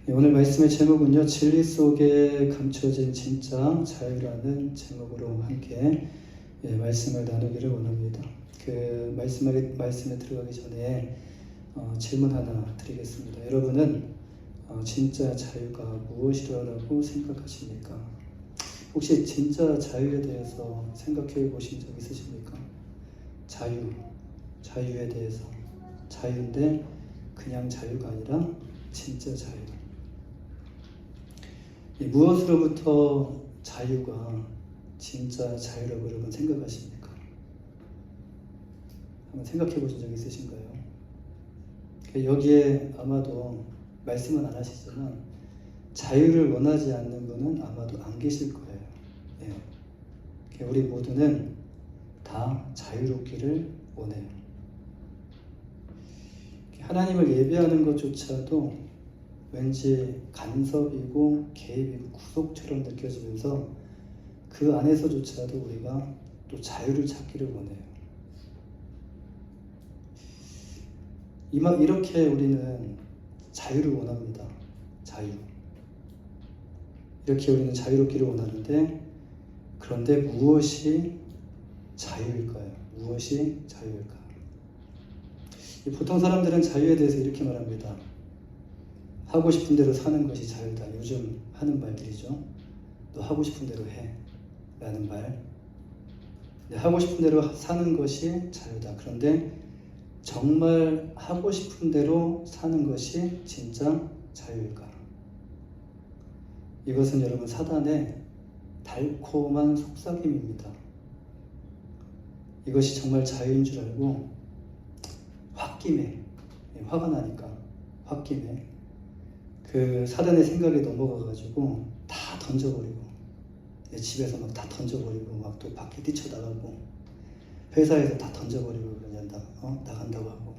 오늘 말씀의 제목은요, 진리 속에 감춰진 진짜 자유라는 제목으로 함께 말씀을 나누기를 원합니다. 그 말씀에 들어가기 전에 질문 하나 드리겠습니다. 여러분은 진짜 자유가 무엇이라고 생각하십니까? 혹시 진짜 자유에 대해서 생각해 보신 적 있으십니까? 자유에 대해서. 자유인데 그냥 자유가 아니라 진짜 자유. 무엇으로부터 자유가 진짜 자유라고 여러분 생각하십니까? 한번 생각해 보신 적 있으신가요? 여기에 아마도 말씀은 안 하시지만 자유를 원하지 않는 분은 아마도 안 계실 거예요. 우리 모두는 다 자유롭기를 원해요. 하나님을 예배하는 것조차도 왠지 간섭이고 개입이고 구속처럼 느껴지면서 그 안에서조차도 우리가 또 자유를 찾기를 원해요. 이렇게 우리는 자유를 원합니다. 자유. 이렇게 우리는 자유롭기를 원하는데, 그런데 무엇이 자유일까요? 무엇이 자유일까? 보통 사람들은 자유에 대해서 이렇게 말합니다. 하고 싶은 대로 사는 것이 자유다. 요즘 하는 말들이죠. 너 하고 싶은 대로 해 라는 말. 하고 싶은 대로 사는 것이 자유다. 그런데 정말 하고 싶은 대로 사는 것이 진짜 자유일까? 이것은 여러분 사단의 달콤한 속삭임입니다. 이것이 정말 자유인 줄 알고 홧김에, 화가 나니까 홧김에 그 사단의 생각에 넘어가가지고 다 던져버리고, 내 집에서 막 다 던져버리고, 막 또 밖에 뛰쳐나가고, 회사에서 다 던져버리고 그냥 나간다고 하고,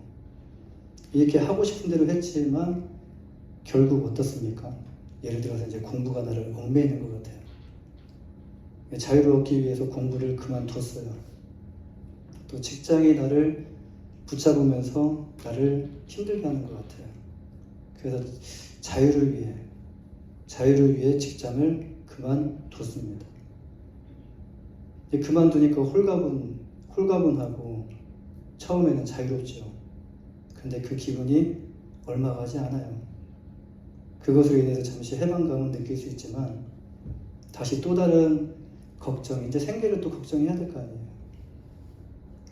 이렇게 하고 싶은 대로 했지만 결국 어떻습니까? 예를 들어서 이제 공부가 나를 얽매이는 것 같아요. 자유를 얻기 위해서 공부를 그만뒀어요. 또 직장이 나를 붙잡으면서 나를 힘들게 하는 것 같아요. 그래서 자유를 위해 직장을 그만뒀습니다. 그만두니까 홀가분하고 처음에는 자유롭죠. 근데 그 기분이 얼마 가지 않아요. 그것으로 인해서 잠시 해방감은 느낄 수 있지만 다시 또 다른 걱정, 이제 생계를 또 걱정해야 될 거 아니에요.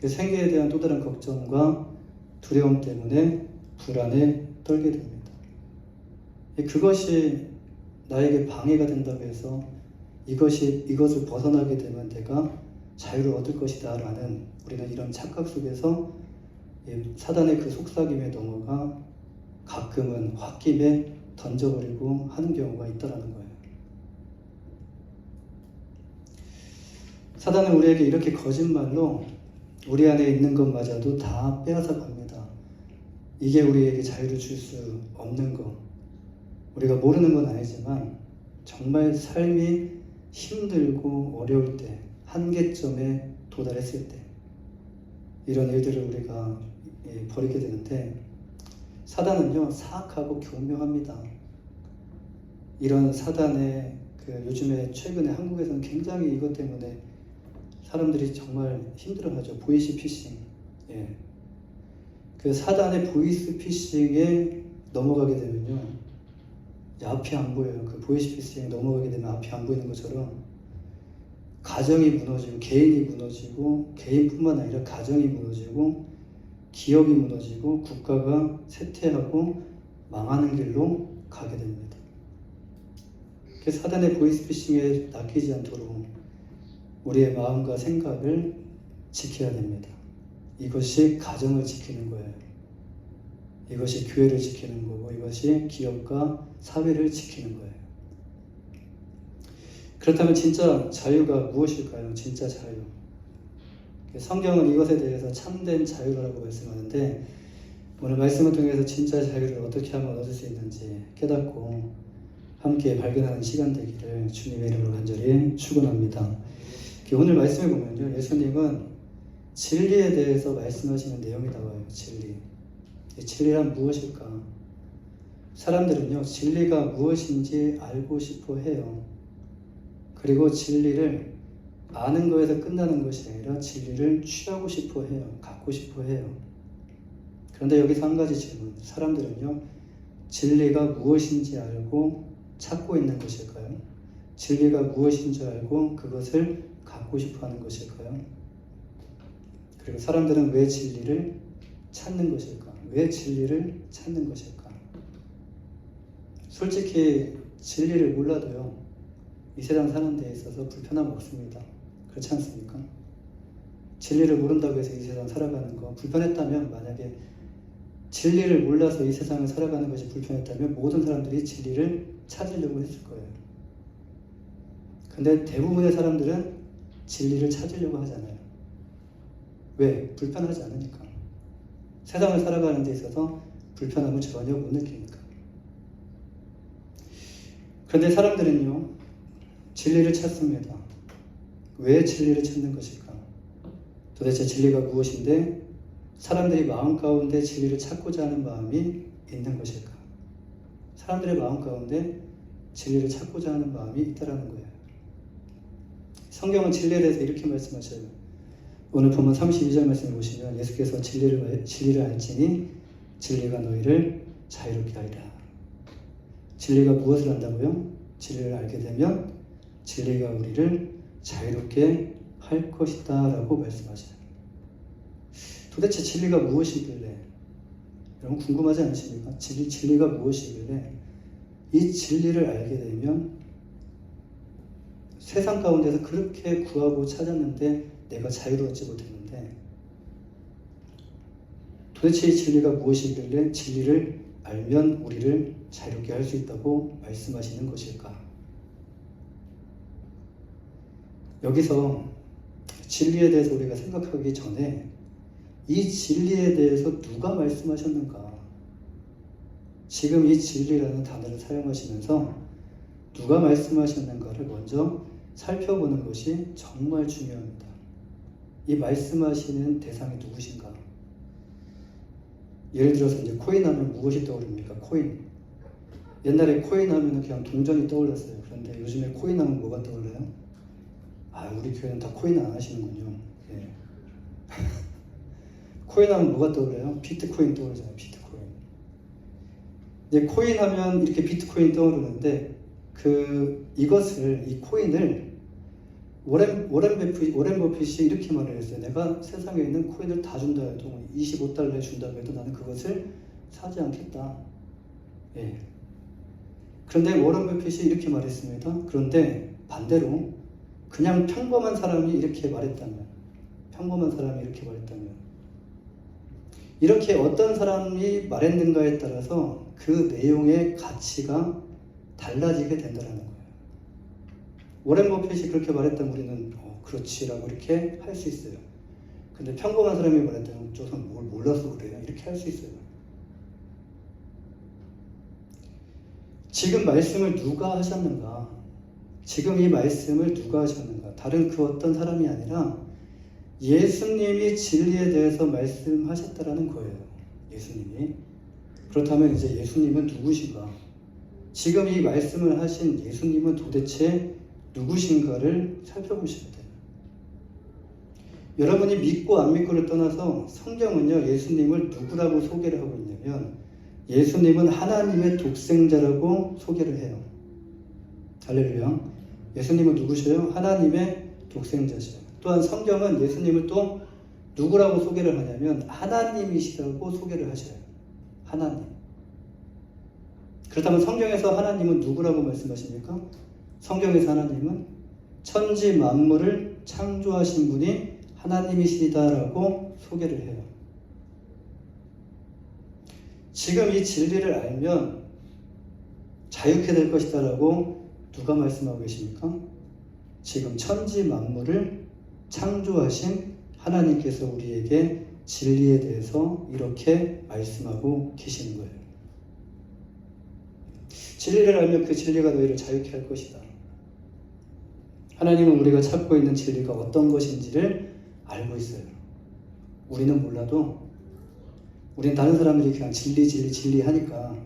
그 생계에 대한 또 다른 걱정과 두려움 때문에 불안에 떨게 됩니다. 그것이 나에게 방해가 된다고 해서 이것을 벗어나게 되면 내가 자유를 얻을 것이다 라는, 우리는 이런 착각 속에서 사단의 그 속삭임에 넘어가 가끔은 홧김에 던져버리고 하는 경우가 있다는 거예요. 사단은 우리에게 이렇게 거짓말로 우리 안에 있는 것마저도 다 빼앗아 갑니다. 이게 우리에게 자유를 줄 수 없는 것. 우리가 모르는 건 아니지만 정말 삶이 힘들고 어려울 때, 한계점에 도달했을 때 이런 일들을 우리가 벌이게 되는데, 사단은요 사악하고 교묘합니다. 이런 사단의 요즘에 최근에 한국에서는 굉장히 이것 때문에 사람들이 정말 힘들어하죠. 보이스피싱. 그 사단의 보이스피싱에 넘어가게 되면요, 앞이 안 보여요. 그 보이스피싱에 넘어가게 되면 앞이 안 보이는 것처럼 가정이 무너지고, 개인이 무너지고, 개인뿐만 아니라 가정이 무너지고, 기업이 무너지고, 국가가 쇠퇴하고 망하는 길로 가게 됩니다. 그 사단의 보이스피싱에 낚이지 않도록 우리의 마음과 생각을 지켜야 됩니다. 이것이 가정을 지키는 거예요. 이것이 교회를 지키는 거고, 이것이 기업과 사회를 지키는 거예요. 그렇다면 진짜 자유가 무엇일까요? 진짜 자유. 성경은 이것에 대해서 참된 자유라고 말씀하는데, 오늘 말씀을 통해서 진짜 자유를 어떻게 하면 얻을 수 있는지 깨닫고 함께 발견하는 시간 되기를 주님의 이름으로 간절히 축원합니다. 오늘 말씀에 보면요, 예수님은 진리에 대해서 말씀하시는 내용이 나와요. 진리란 무엇일까? 사람들은요, 진리가 무엇인지 알고 싶어 해요. 그리고 진리를 아는 거에서 끝나는 것이 아니라 진리를 취하고 싶어 해요. 갖고 싶어 해요. 그런데 여기서 한 가지 질문. 사람들은요, 진리가 무엇인지 알고 찾고 있는 것일까요? 진리가 무엇인지 알고 그것을 갖고 싶어 하는 것일까요? 그리고 사람들은 왜 진리를 찾는 것일까? 왜 진리를 찾는 것일까? 솔직히 진리를 몰라도요, 이 세상 사는 데 있어서 불편함 없습니다. 그렇지 않습니까? 진리를 모른다고 해서 이 세상 살아가는 거 불편했다면, 만약에 진리를 몰라서 이 세상을 살아가는 것이 불편했다면 모든 사람들이 진리를 찾으려고 했을 거예요. 근데 대부분의 사람들은 진리를 찾으려고 하잖아요. 왜? 불편하지 않으니까. 세상을 살아가는 데 있어서 불편함을 전혀 못 느끼니까. 그런데 사람들은요, 진리를 찾습니다. 왜 진리를 찾는 것일까? 도대체 진리가 무엇인데 사람들이 마음 가운데 진리를 찾고자 하는 마음이 있는 것일까? 사람들의 마음 가운데 진리를 찾고자 하는 마음이 있다라는 거예요. 성경은 진리에 대해서 이렇게 말씀하셔요. 오늘 본문 32절 말씀을 보시면 예수께서 진리를 알지니 진리가 너희를 자유롭게 하리라. 진리가 무엇을 한다고요? 진리를 알게 되면 진리가 우리를 자유롭게 할 것이다 라고 말씀하셔요. 도대체 진리가 무엇이길래, 여러분 궁금하지 않으십니까? 진리가 무엇이길래 이 진리를 알게 되면 세상 가운데서 그렇게 구하고 찾았는데 내가 자유로웠지 못했는데, 도대체 이 진리가 무엇이길래 진리를 알면 우리를 자유롭게 할 수 있다고 말씀하시는 것일까? 여기서 진리에 대해서 우리가 생각하기 전에 이 진리에 대해서 누가 말씀하셨는가? 지금 이 진리라는 단어를 사용하시면서 누가 말씀하셨는가를 먼저 살펴보는 것이 정말 중요합니다. 이 말씀하시는 대상이 누구신가? 예를 들어서 이제 코인 하면 무엇이 떠오릅니까? 코인. 옛날에 코인 하면 그냥 동전이 떠올랐어요. 그런데 요즘에 코인 하면 뭐가 떠올라요? 아, 우리 교회는 다 코인 안 하시는군요. 예. 코인 하면 뭐가 떠올라요? 비트코인 떠오르잖아요. 비트코인. 이제 코인 하면 이렇게 비트코인 떠오르는데 이 코인을 워렌 버핏이 이렇게 말을 했어요. 내가 세상에 있는 코인을 다 준다 해도 25달러에 준다고 해도 나는 그것을 사지 않겠다. 예. 그런데 워렌 버핏이 이렇게 말했습니다. 그런데 반대로 그냥 평범한 사람이 이렇게 말했다면, 이렇게 어떤 사람이 말했는가에 따라서 그 내용의 가치가 달라지게 된다는 거예요. 워렌 버핏이 그렇게 말했다면 우리는 그렇지라고 이렇게 할 수 있어요. 근데 평범한 사람이 말했다면 저선 뭘 몰라서 그래요? 이렇게 할 수 있어요. 지금 말씀을 누가 하셨는가? 지금 이 말씀을 누가 하셨는가? 다른 그 어떤 사람이 아니라 예수님이 진리에 대해서 말씀하셨다라는 거예요. 예수님이. 그렇다면 이제 예수님은 누구신가? 지금 이 말씀을 하신 예수님은 도대체 누구신가를 살펴보셔야 돼요. 여러분이 믿고 안 믿고를 떠나서 성경은요, 예수님을 누구라고 소개를 하고 있냐면 예수님은 하나님의 독생자라고 소개를 해요. 할렐루야. 예수님은 누구셔요? 하나님의 독생자셔요. 또한 성경은 예수님을 또 누구라고 소개를 하냐면 하나님이시라고 소개를 하셔요. 하나님. 그렇다면 성경에서 하나님은 누구라고 말씀하십니까? 성경에서 하나님은 천지 만물을 창조하신 분이 하나님이시다라고 소개를 해요. 지금 이 진리를 알면 자유케 될 것이다라고 누가 말씀하고 계십니까? 지금 천지 만물을 창조하신 하나님께서 우리에게 진리에 대해서 이렇게 말씀하고 계시는 거예요. 진리를 알면 그 진리가 너희를 자유케 할 것이다. 하나님은 우리가 찾고 있는 진리가 어떤 것인지를 알고 있어요. 우리는 몰라도 우리는 다른 사람들이 그냥 진리 하니까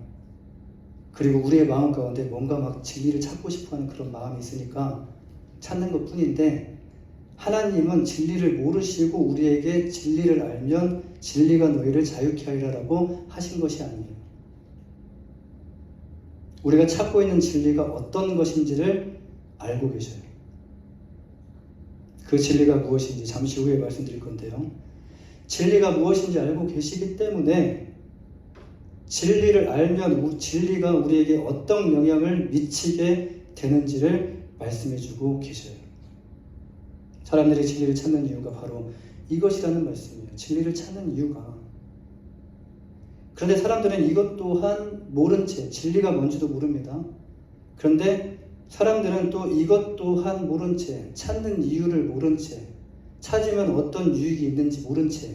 그리고 우리의 마음 가운데 뭔가 막 진리를 찾고 싶어하는 그런 마음이 있으니까 찾는 것 뿐인데, 하나님은 진리를 모르시고 우리에게 진리를 알면 진리가 너희를 자유케 하리라 라고 하신 것이 아니에요. 우리가 찾고 있는 진리가 어떤 것인지를 알고 계셔요. 그 진리가 무엇인지 잠시 후에 말씀드릴 건데요. 진리가 무엇인지 알고 계시기 때문에 진리를 알면 진리가 우리에게 어떤 영향을 미치게 되는지를 말씀해주고 계셔요. 사람들이 진리를 찾는 이유가 바로 이것이라는 말씀이에요. 진리를 찾는 이유가. 그런데 사람들은 이것 또한 모른 채, 진리가 뭔지도 모릅니다. 그런데 사람들은 또 이것 또한 모른 채, 찾는 이유를 모른 채, 찾으면 어떤 유익이 있는지 모른 채,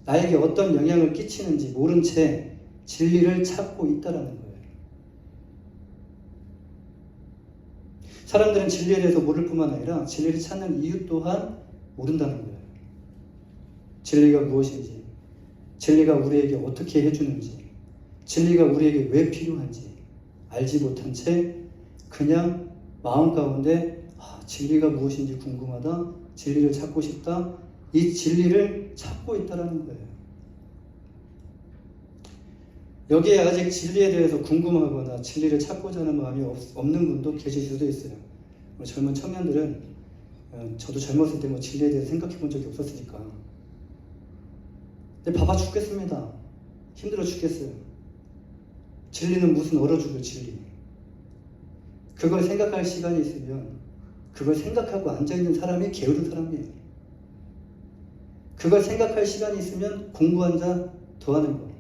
나에게 어떤 영향을 끼치는지 모른 채 진리를 찾고 있다라는 거예요. 사람들은 진리에 대해서 모를 뿐만 아니라 진리를 찾는 이유 또한 모른다는 거예요. 진리가 무엇인지, 진리가 우리에게 어떻게 해주는지, 진리가 우리에게 왜 필요한지 알지 못한 채 그냥 마음 가운데 진리가 무엇인지 궁금하다, 진리를 찾고 싶다, 이 진리를 찾고 있다는 거예요. 여기에 아직 진리에 대해서 궁금하거나 진리를 찾고자 하는 마음이 없는 분도 계실 수도 있어요. 젊은 청년들은 저도 젊었을 때 진리에 대해서 생각해 본 적이 없었으니까. 근데 바빠 죽겠습니다. 힘들어 죽겠어요. 진리는 무슨 얼어 죽을 진리. 그걸 생각할 시간이 있으면 그걸 생각하고 앉아있는 사람이 게으른 사람이에요. 그걸 생각할 시간이 있으면 공부한 자 더하는 거.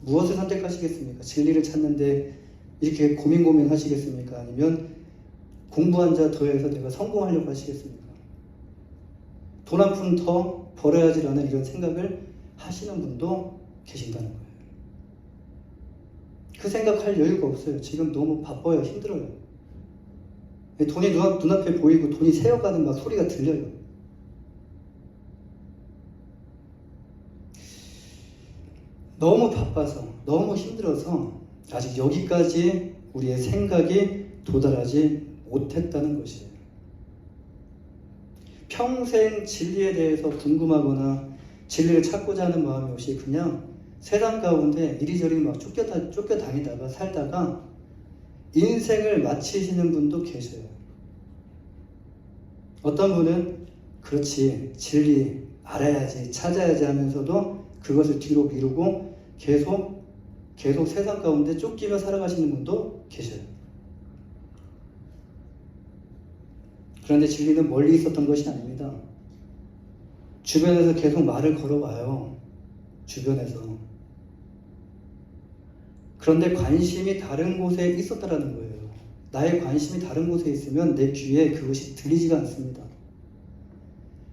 무엇을 선택하시겠습니까? 진리를 찾는데 이렇게 고민 하시겠습니까? 아니면 공부한 자 더해서 내가 성공하려고 하시겠습니까? 돈 한 푼 더 벌어야지라는 이런 생각을 하시는 분도 계신다는 거예요. 그 생각할 여유가 없어요. 지금 너무 바빠요. 힘들어요. 돈이 눈앞에 보이고 돈이 새어가는 막 소리가 들려요. 너무 바빠서, 너무 힘들어서 아직 여기까지 우리의 생각이 도달하지 못했다는 것이에요. 평생 진리에 대해서 궁금하거나 진리를 찾고자 하는 마음이 없이 그냥 세상 가운데 이리저리 막 쫓겨다니다가 살다가 인생을 마치시는 분도 계셔요. 어떤 분은 그렇지, 진리 알아야지, 찾아야지 하면서도 그것을 뒤로 미루고 계속 세상 가운데 쫓기며 살아가시는 분도 계셔요. 그런데 진리는 멀리 있었던 것이 아닙니다. 주변에서 계속 말을 걸어와요. 주변에서. 그런데 관심이 다른 곳에 있었다라는 거예요. 나의 관심이 다른 곳에 있으면 내 귀에 그것이 들리지가 않습니다.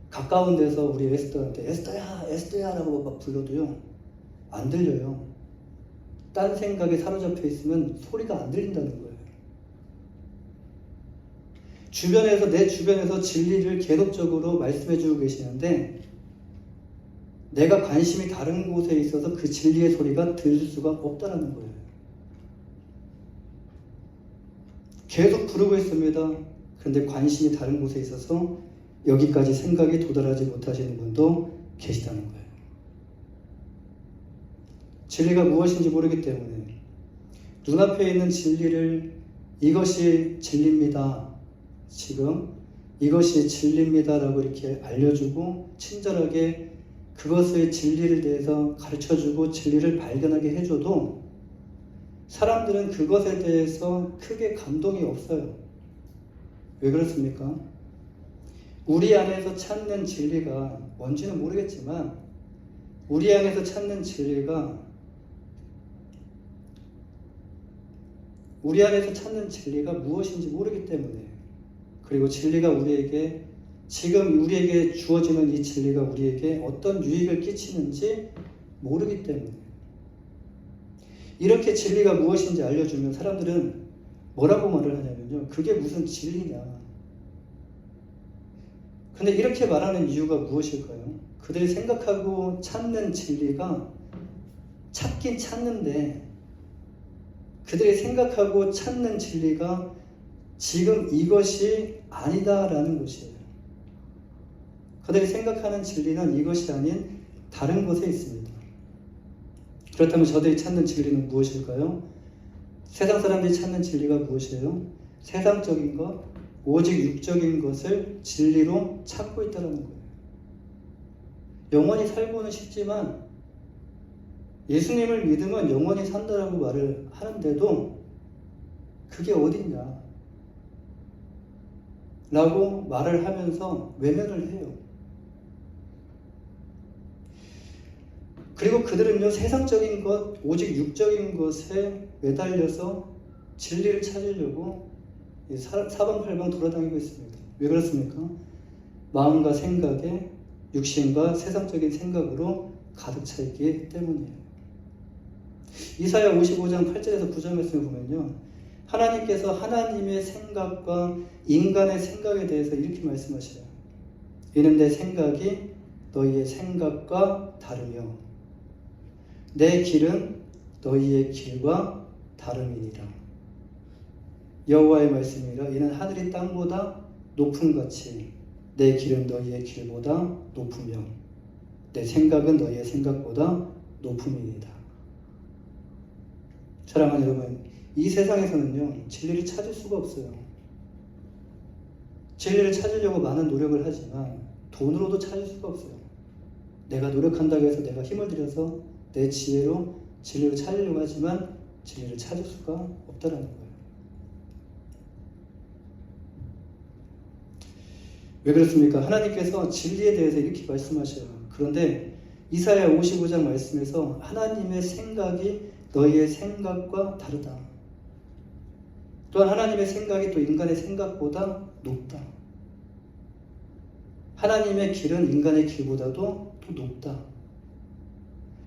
가까운 데서 우리 에스더한테 에스더야 라고 막 불러도요, 안 들려요. 딴 생각에 사로잡혀 있으면 소리가 안 들린다는 거예요. 내 주변에서 진리를 계속적으로 말씀해주고 계시는데 내가 관심이 다른 곳에 있어서 그 진리의 소리가 들릴 수가 없다는 거예요. 계속 부르고 있습니다. 그런데 관심이 다른 곳에 있어서 여기까지 생각이 도달하지 못하시는 분도 계시다는 거예요. 진리가 무엇인지 모르기 때문에 눈앞에 있는 진리를 이것이 진리입니다. 지금 이것이 진리입니다 라고 이렇게 알려주고 친절하게 그것의 진리를 대해서 가르쳐주고 진리를 발견하게 해줘도 사람들은 그것에 대해서 크게 감동이 없어요. 왜 그렇습니까? 우리 안에서 찾는 진리가 뭔지는 모르겠지만 우리 안에서 찾는 진리가 무엇인지 모르기 때문에, 그리고 진리가 지금 우리에게 주어지는 이 진리가 우리에게 어떤 유익을 끼치는지 모르기 때문에, 이렇게 진리가 무엇인지 알려주면 사람들은 뭐라고 말을 하냐면요, 그게 무슨 진리냐. 근데 이렇게 말하는 이유가 무엇일까요? 그들이 생각하고 찾는 진리가 찾긴 찾는데 그들이 생각하고 찾는 진리가 지금 이것이 아니다라는 것이에요. 그들이 생각하는 진리는 이것이 아닌 다른 곳에 있습니다. 그렇다면 저들이 찾는 진리는 무엇일까요? 세상 사람들이 찾는 진리가 무엇이에요? 세상적인 것, 오직 육적인 것을 진리로 찾고 있다는 거예요. 영원히 살고는 싶지만 예수님을 믿으면 영원히 산다라고 말을 하는데도 그게 어딨냐 라고 말을 하면서 외면을 해요. 그리고 그들은요, 세상적인 것, 오직 육적인 것에 매달려서 진리를 찾으려고 사방팔방 돌아다니고 있습니다. 왜 그렇습니까? 마음과 생각에 육신과 세상적인 생각으로 가득 차 있기 때문이에요. 이사야 55장 8절에서 9절 말씀을 보면요, 하나님께서 하나님의 생각과 인간의 생각에 대해서 이렇게 말씀하셔요. 이는 내 생각이 너희의 생각과 다르며 내 길은 너희의 길과 다름이니라. 여호와의 말씀이라. 이는 하늘이 땅보다 높음 같이 내 길은 너희의 길보다 높으며 내 생각은 너희의 생각보다 높음이니라. 사랑하는 여러분, 이 세상에서는요, 진리를 찾을 수가 없어요. 진리를 찾으려고 많은 노력을 하지만 돈으로도 찾을 수가 없어요. 내가 노력한다고 해서 내가 힘을 들여서 내 지혜로 진리를 찾으려고 하지만 진리를 찾을 수가 없다는 거예요. 왜 그렇습니까? 하나님께서 진리에 대해서 이렇게 말씀하셔요. 그런데 이사야 55장 말씀에서 하나님의 생각이 너희의 생각과 다르다. 또한 하나님의 생각이 또 인간의 생각보다 높다. 하나님의 길은 인간의 길보다도 더 높다.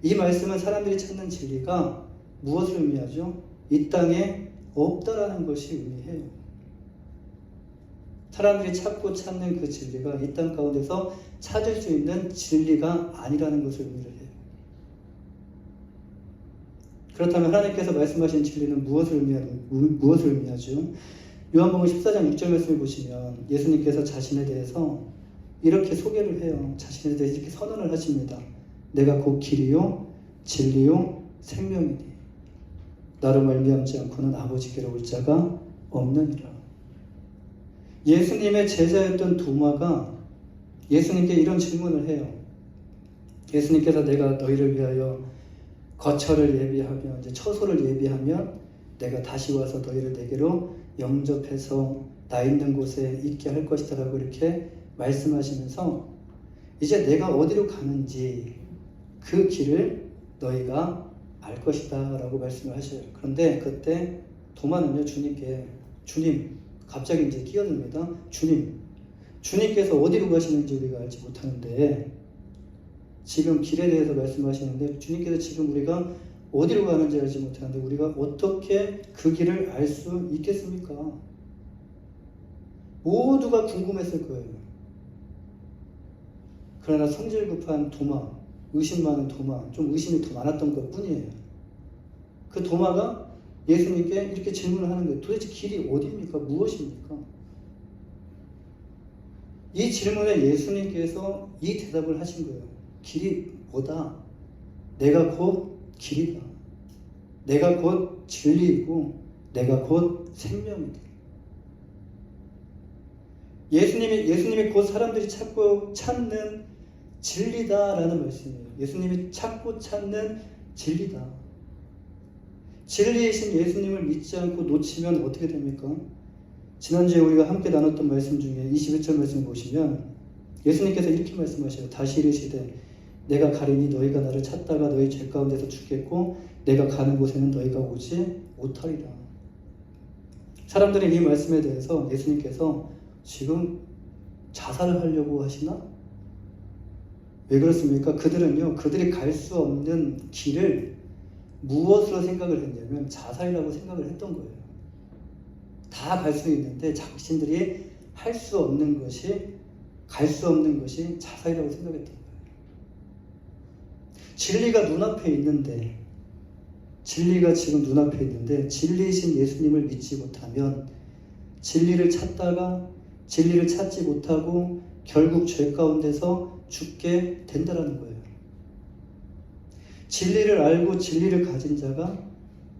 이 말씀은 사람들이 찾는 진리가 무엇을 의미하죠? 이 땅에 없다라는 것이 의미해요. 사람들이 찾고 찾는 그 진리가 이 땅 가운데서 찾을 수 있는 진리가 아니라는 것을 의미를 해요. 그렇다면 하나님께서 말씀하신 진리는 무엇을 의미하죠? 요한복음 14장 6절 말씀을 보시면 예수님께서 자신에 대해서 이렇게 소개를 해요. 자신에 대해서 이렇게 선언을 하십니다. 내가 곧 길이요 진리요 생명이니 나로 말미암지 않고는 아버지께로 올 자가 없느니라. 예수님의 제자였던 도마가 예수님께 이런 질문을 해요. 예수님께서 내가 너희를 위하여 거처를 예비하며 이제 처소를 예비하면 내가 다시 와서 너희를 내게로 영접해서 나 있는 곳에 있게 할 것이다 라고 이렇게 말씀하시면서 이제 내가 어디로 가는지 그 길을 너희가 알 것이다 라고 말씀을 하셔요. 그런데 그때 도마는요, 주님께 주님 갑자기 이제 끼어듭니다. 주님께서 어디로 가시는지 우리가 알지 못하는데 지금 길에 대해서 말씀하시는데 주님께서 지금 우리가 어디로 가는지 알지 못하는데 우리가 어떻게 그 길을 알 수 있겠습니까? 모두가 궁금했을 거예요. 그러나 성질 급한 도마, 의심 많은 도마, 좀 의심이 더 많았던 것 뿐이에요. 그 도마가 예수님께 이렇게 질문을 하는 거예요. 도대체 길이 어디입니까? 무엇입니까? 이 질문에 예수님께서 이 대답을 하신 거예요. 길이 뭐다? 내가 곧 길이다. 내가 곧 진리이고 내가 곧 생명이다. 예수님이 곧 사람들이 찾고 찾는 진리다라는 말씀이에요. 예수님이 찾고 찾는 진리다. 진리이신 예수님을 믿지 않고 놓치면 어떻게 됩니까? 지난주에 우리가 함께 나눴던 말씀 중에 21절 말씀 보시면 예수님께서 이렇게 말씀하셔요. 다시 이르시되 내가 가리니 너희가 나를 찾다가 너희 죄 가운데서 죽겠고 내가 가는 곳에는 너희가 오지 못하리라. 사람들이 이 말씀에 대해서 예수님께서 지금 자살을 하려고 하시나? 왜 그렇습니까? 그들은요, 그들이 갈 수 없는 길을 무엇으로 생각을 했냐면 자살이라고 생각을 했던 거예요. 다 갈 수 있는데 자신들이 할 수 없는 것이, 갈 수 없는 것이 자살이라고 생각했던 거예요. 진리가 눈앞에 있는데 진리가 지금 눈앞에 있는데 진리이신 예수님을 믿지 못하면 진리를 찾다가 진리를 찾지 못하고 결국 죄 가운데서 죽게 된다는 거예요. 진리를 알고 진리를 가진 자가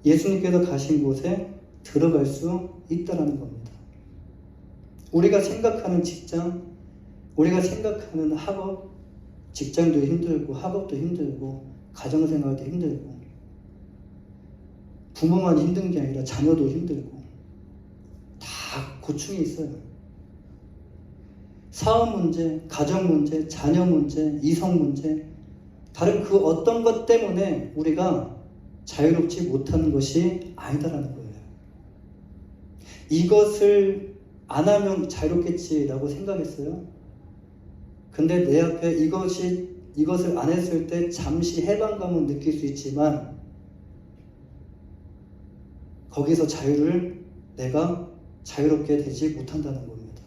예수님께서 가신 곳에 들어갈 수 있다는 겁니다. 우리가 생각하는 직장, 우리가 생각하는 학업, 직장도 힘들고 학업도 힘들고 가정생활도 힘들고 부모만 힘든 게 아니라 자녀도 힘들고 다 고충이 있어요. 사업 문제, 가정 문제, 자녀 문제, 이성 문제, 다른 그 어떤 것 때문에 우리가 자유롭지 못하는 것이 아니다라는 거예요. 이것을 안 하면 자유롭겠지라고 생각했어요. 근데 내 앞에 이것을 안 했을 때 잠시 해방감은 느낄 수 있지만 거기서 자유를 내가 자유롭게 되지 못한다는 겁니다.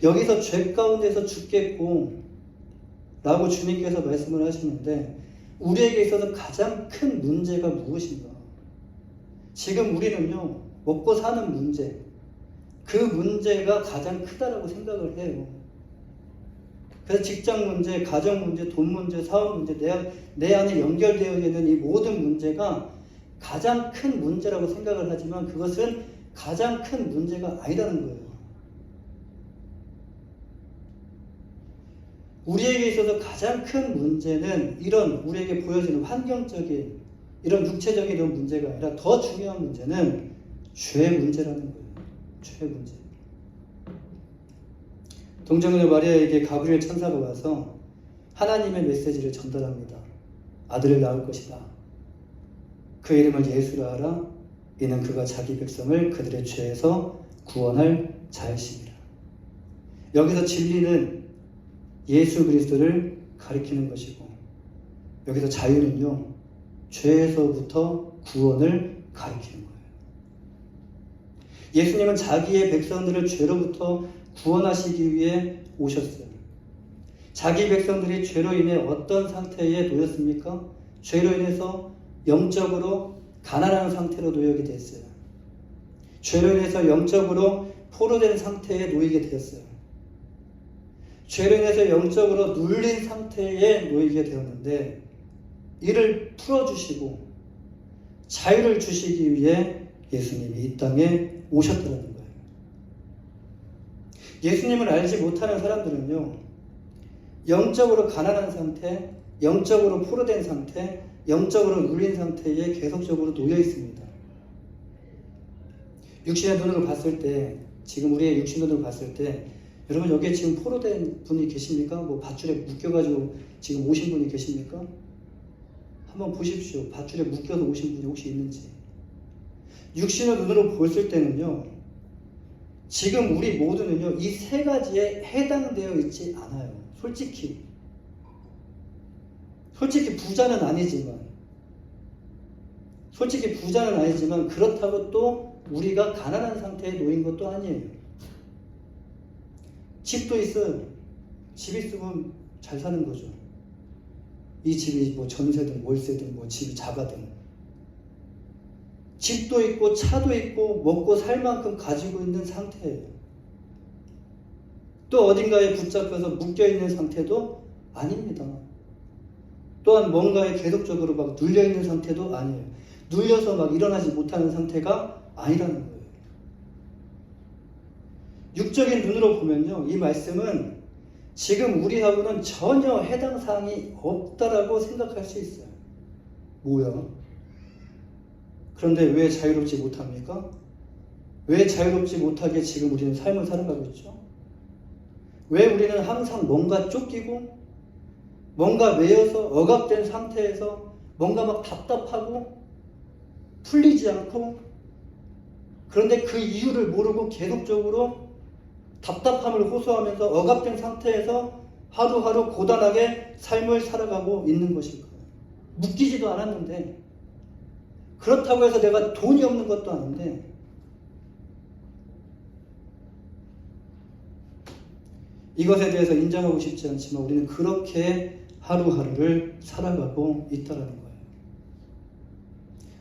여기서 죄 가운데서 죽겠고 라고 주님께서 말씀을 하시는데 우리에게 있어서 가장 큰 문제가 무엇인가? 지금 우리는요, 먹고 사는 문제, 그 문제가 가장 크다라고 생각을 해요. 그래서 직장 문제, 가정 문제, 돈 문제, 사업 문제, 내 안에 연결되어 있는 이 모든 문제가 가장 큰 문제라고 생각을 하지만 그것은 가장 큰 문제가 아니라는 거예요. 우리에게 있어서 가장 큰 문제는 이런 우리에게 보여지는 환경적인 이런 육체적인 이런 문제가 아니라 더 중요한 문제는 죄 문제라는 거예요. 죄 문제. 동정녀 마리아에게 가브리엘 천사가 와서 하나님의 메시지를 전달합니다. 아들을 낳을 것이다. 그 이름을 예수라 하라. 이는 그가 자기 백성을 그들의 죄에서 구원할 자이심이라. 여기서 진리는 예수 그리스도를 가리키는 것이고 여기서 자유는요, 죄에서부터 구원을 가리키는 거예요. 예수님은 자기의 백성들을 죄로부터 구원하시기 위해 오셨어요. 자기 백성들이 죄로 인해 어떤 상태에 놓였습니까? 죄로 인해서 영적으로 가난한 상태로 놓이게 됐어요. 죄로 인해서 영적으로 포로된 상태에 놓이게 되었어요. 죄로 인해서 영적으로 눌린 상태에 놓이게 되었는데 이를 풀어주시고 자유를 주시기 위해 예수님이 이 땅에 오셨다는 거예요. 예수님을 알지 못하는 사람들은요, 영적으로 가난한 상태, 영적으로 포로된 상태, 영적으로 눌린 상태에 계속적으로 놓여 있습니다. 육신의 눈으로 봤을 때, 지금 우리의 육신 눈으로 봤을 때, 여러분 여기에 지금 포로된 분이 계십니까? 뭐 밧줄에 묶여가지고 지금 오신 분이 계십니까? 한번 보십시오. 밧줄에 묶여서 오신 분이 혹시 있는지. 육신의 눈으로 보였을 때는요, 지금 우리 모두는요, 이 세 가지에 해당되어 있지 않아요. 솔직히 부자는 아니지만 그렇다고 또 우리가 가난한 상태에 놓인 것도 아니에요. 집도 있어요. 집 있으면 잘 사는 거죠. 이 집이 뭐 전세든 월세든 뭐 집이 작아든 집도 있고 차도 있고 먹고 살 만큼 가지고 있는 상태예요. 또 어딘가에 붙잡혀서 묶여있는 상태도 아닙니다. 또한 뭔가에 계속적으로 막 눌려있는 상태도 아니에요. 눌려서 막 일어나지 못하는 상태가 아니라는 거예요. 육적인 눈으로 보면요, 이 말씀은 지금 우리하고는 전혀 해당 사항이 없다라고 생각할 수 있어요. 뭐야? 그런데 왜 자유롭지 못합니까? 왜 자유롭지 못하게 지금 우리는 삶을 살아가고 있죠? 왜 우리는 항상 뭔가 쫓기고 뭔가 매여서 억압된 상태에서 뭔가 막 답답하고 풀리지 않고, 그런데 그 이유를 모르고 계속적으로 답답함을 호소하면서 억압된 상태에서 하루하루 고단하게 삶을 살아가고 있는 것일까요? 묶이지도 않았는데, 그렇다고 해서 내가 돈이 없는 것도 아닌데, 이것에 대해서 인정하고 싶지 않지만 우리는 그렇게 하루하루를 살아가고 있다는 거예요.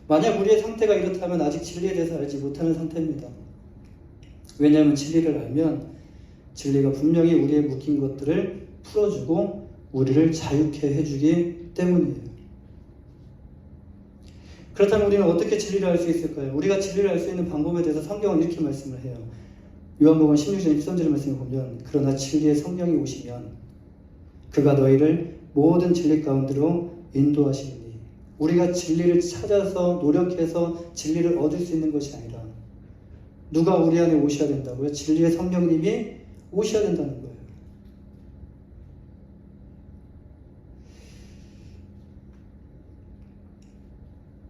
만약 우리의 상태가 이렇다면 아직 진리에 대해서 알지 못하는 상태입니다. 왜냐하면 진리를 알면 진리가 분명히 우리의 묶인 것들을 풀어주고 우리를 자유케 해주기 때문이에요. 그렇다면 우리는 어떻게 진리를 알 수 있을까요? 우리가 진리를 알 수 있는 방법에 대해서 성경은 이렇게 말씀을 해요. 요한복음 16장 13절의 말씀을 보면 그러나 진리의 성령이 오시면 그가 너희를 모든 진리 가운데로 인도하시리니 우리가 진리를 찾아서 노력해서 진리를 얻을 수 있는 것이 아니라 누가 우리 안에 오셔야 된다고요? 진리의 성령님이 오셔야 된다는 거예요.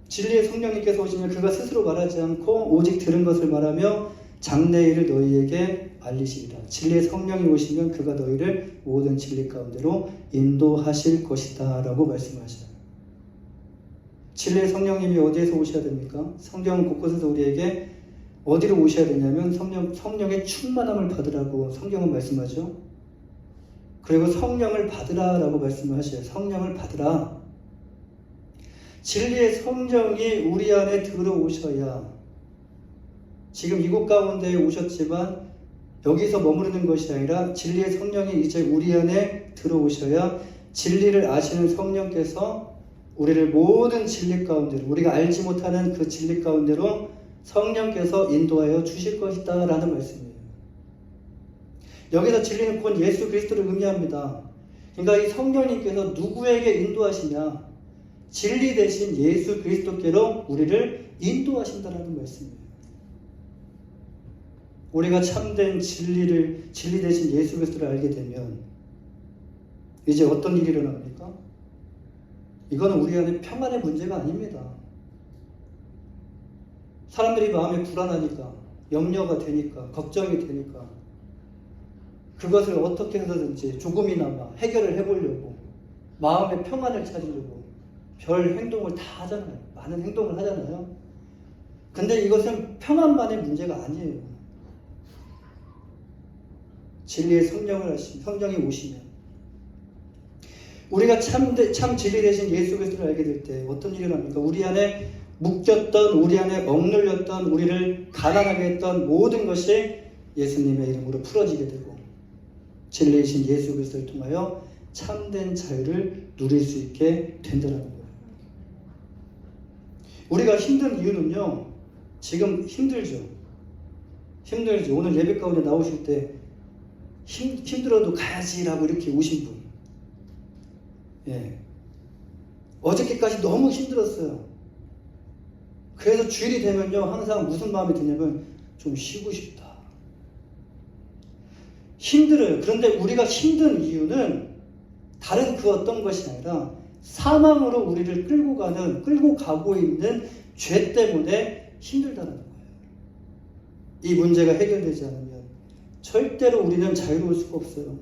진리의 성령님께서 오시면 그가 스스로 말하지 않고 오직 들은 것을 말하며 장래일을 너희에게 알리시리라. 진리의 성령이 오시면 그가 너희를 모든 진리 가운데로 인도하실 것이다 라고 말씀하셔요. 진리의 성령님이 어디에서 오셔야 됩니까? 성경 곳곳에서 우리에게 어디로 오셔야 되냐면 성령의 충만함을 받으라고 성경은 말씀하죠. 그리고 성령을 받으라 라고 말씀을 하셔요. 성령을 받으라. 진리의 성령이 우리 안에 들어오셔야 지금 이곳 가운데에 오셨지만 여기서 머무르는 것이 아니라 진리의 성령이 이제 우리 안에 들어오셔야 진리를 아시는 성령께서 우리를 모든 진리 가운데로 우리가 알지 못하는 그 진리 가운데로 성령께서 인도하여 주실 것이다 라는 말씀이에요. 여기서 진리는 곧 예수 그리스도를 의미합니다. 그러니까 이 성령님께서 누구에게 인도하시냐? 진리 대신 예수 그리스도께로 우리를 인도하신다라는 말씀이에요. 우리가 참된 진리 대신 예수 그리스도를 알게 되면 이제 어떤 일이 일어납니까? 이거는 우리 안에 평안의 문제가 아닙니다. 사람들이 마음이 불안하니까, 염려가 되니까, 걱정이 되니까 그것을 어떻게 해서든지 조금이나마 해결을 해보려고 마음의 평안을 찾으려고 별 행동을 다 하잖아요. 많은 행동을 하잖아요. 근데 이것은 평안만의 문제가 아니에요. 진리의 성령이 오시면 우리가 참 진리 대신 예수 그리스도를 알게 될 때 어떤 일이 일어납니까? 우리 안에 묶였던, 우리 안에 억눌렸던, 우리를 가난하게 했던 모든 것이 예수님의 이름으로 풀어지게 되고 진리이신 예수 그리스도를 통하여 참된 자유를 누릴 수 있게 된다는 거예요. 우리가 힘든 이유는요, 지금 힘들죠. 오늘 예배 가운데 나오실 때 힘들어도 가야지라고 이렇게 오신 분. 예. 어저께까지 너무 힘들었어요. 그래서 주일이 되면요, 항상 무슨 마음이 드냐면 좀 쉬고 싶다. 힘들어요. 그런데 우리가 힘든 이유는 다른 그 어떤 것이 아니라 사망으로 우리를 끌고 가고 있는 죄 때문에 힘들다는 거예요. 이 문제가 해결되지 않으면 절대로 우리는 자유로울 수가 없어요.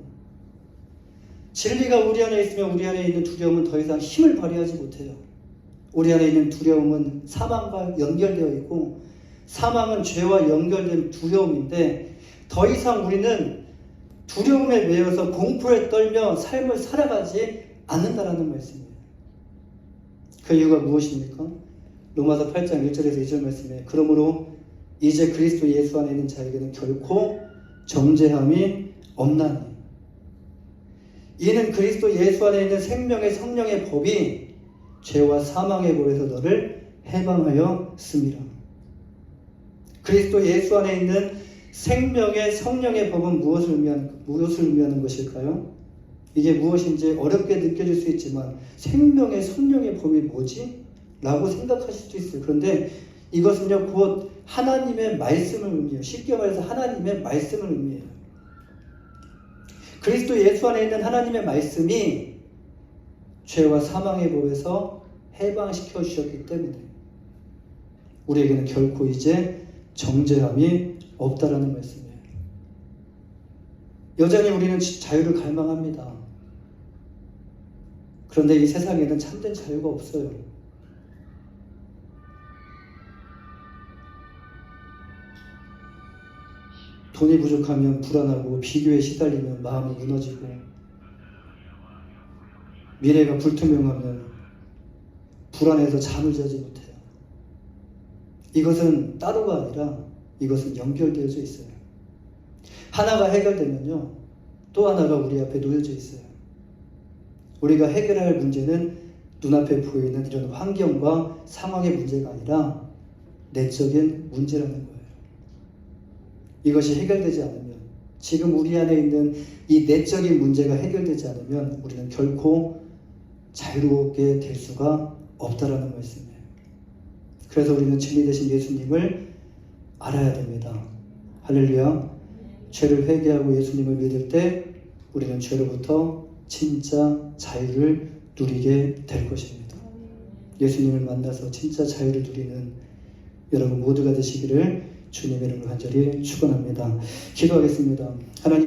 진리가 우리 안에 있으면 우리 안에 있는 두려움은 더 이상 힘을 발휘하지 못해요. 우리 안에 있는 두려움은 사망과 연결되어 있고 사망은 죄와 연결된 두려움인데 더 이상 우리는 두려움에 매여서 공포에 떨며 삶을 살아가지 않는다라는 말씀이에요. 그 이유가 무엇입니까? 로마서 8장 1절에서 2절 말씀에 그러므로 이제 그리스도 예수 안에 있는 자에게는 결코 정죄함이 없나니 이는 그리스도 예수 안에 있는 생명의 성령의 법이 죄와 사망의 법에서 너를 해방하였음이라. 그리스도 예수 안에 있는 생명의 성령의 법은 무엇을 의미하는 것일까요? 이게 무엇인지 어렵게 느껴질 수 있지만 생명의 성령의 법이 뭐지? 라고 생각하실 수도 있어요. 그런데 이것은요 곧 하나님의 말씀을 의미해요. 쉽게 말해서 하나님의 말씀을 의미해요. 그리스도 예수 안에 있는 하나님의 말씀이 죄와 사망의 법에서 해방시켜 주셨기 때문에 우리에게는 결코 이제 정죄함이 없다라는 말씀이에요. 여전히 우리는 자유를 갈망합니다. 그런데 이 세상에는 참된 자유가 없어요. 돈이 부족하면 불안하고 비교에 시달리면 마음이 무너지고 미래가 불투명하면 불안해서 잠을 자지 못해요. 이것은 따로가 아니라 이것은 연결되어져 있어요. 하나가 해결되면요, 또 하나가 우리 앞에 놓여져 있어요. 우리가 해결할 문제는 눈앞에 보이는 이런 환경과 상황의 문제가 아니라 내적인 문제라는 거예요. 이것이 해결되지 않으면, 지금 우리 안에 있는 이 내적인 문제가 해결되지 않으면 우리는 결코 자유롭게 될 수가 없다라는 말씀이에요. 그래서 우리는 진리 되신 예수님을 알아야 됩니다. 할렐루야. 죄를 회개하고 예수님을 믿을 때 우리는 죄로부터 진짜 자유를 누리게 될 것입니다. 예수님을 만나서 진짜 자유를 누리는 여러분 모두가 되시기를 주님의 이름으로 간절히 축원합니다. 기도하겠습니다. 하나님